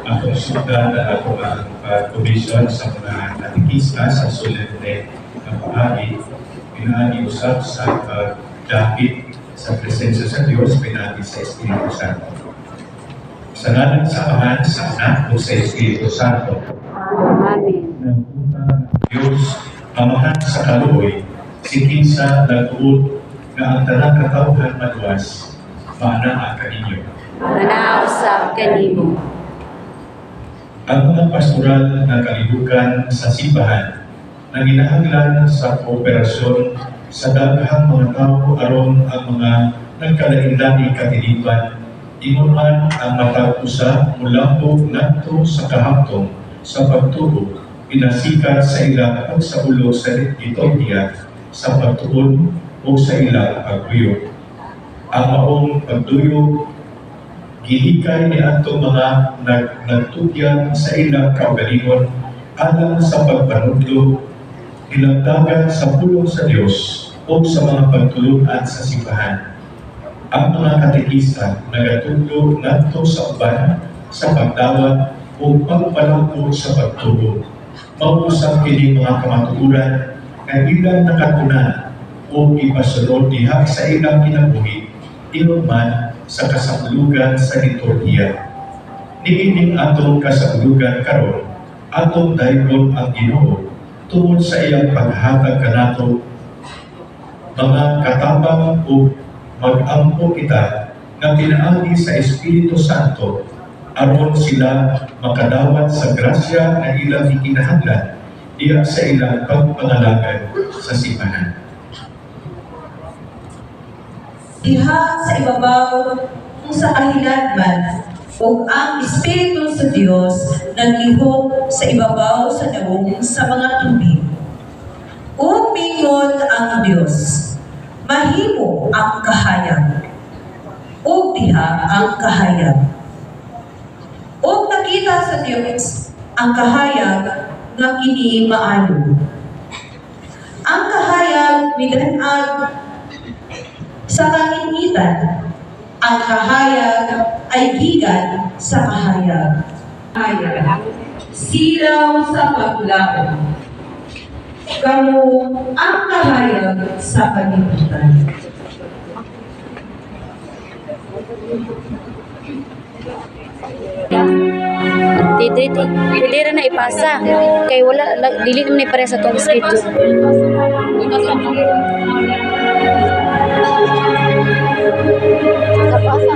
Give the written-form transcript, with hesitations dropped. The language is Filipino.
Ako suda na ako ang pag-commission sa mga katikista sa solemne na paagi, pinaagi usap sa pagdapit sa presensya sa Diyos, pinaagi sa Espiritu Santo. Sa ngalan sa Ama, sa Anak, o sa Espiritu Santo. Amen. Ng utang Diyos, Amahan sa kaluoy, sikin sa nagtuod na ang tanang katawhan maduwas, maana ang kaninyo. Manausap kanimo. Ang mga pastoral na kalibukan sa simbahan na ginahanglan sa kooperasyon sa daghang mga tao aron ang mga nagkalain-laing katilipan, inuman ang matag-usa mulambog ngadto sa kahapton sa pagtuo, pinasikat sa ilang pagsaulo sa liturhiya sa pagtuon o sa ilang pagtuyo. Ang maong pagtuyo gihikay ni ato mga nagtugyan sa ilang kaugalingon alang sa pagpanudlo, dilagdagan sa pulong sa Dios o sa mga pagtulungan sa simbahan. Ang mga katekista nagatudlo ngadto sa uban sa pagdawat o pagpalangko sa pagtubo. Mausap kini mga kamatuoran na ilang nakatunan o ipasulod diha sa ilang kinabuhi, inuman sa kasabulugan sa liturhiya. Niining atong kasabulugan karon, atong dayon ang Ginoo tungod sa iyang paghatag kanato mga katabang o mag-ampo kita nga pinaagi sa Espiritu Santo aron sila makadawat sa grasya na ilang ikinahanglan diya sa ilang pagpangalagad sa simbahan. Diha sa ibabaw kung sa kahiladman o ang Espiritu sa Dios naglihok sa ibabaw sa daong sa mga tubig. O mingon ang Dios, mahimo ang kahayag. O diha ang kahayag. O nakita sa Dios ang kahayag nga kini maayo. Ang kahayag midanag sa kainitan, ang kahayag ay gigan sa kahayag. Silaw sa paglaon. Kamu ang kahayag sa kalibutan. Titi, pwede ra na ipasa. Kay wala, dili naman ni pare sa tong schedule. Kapasa.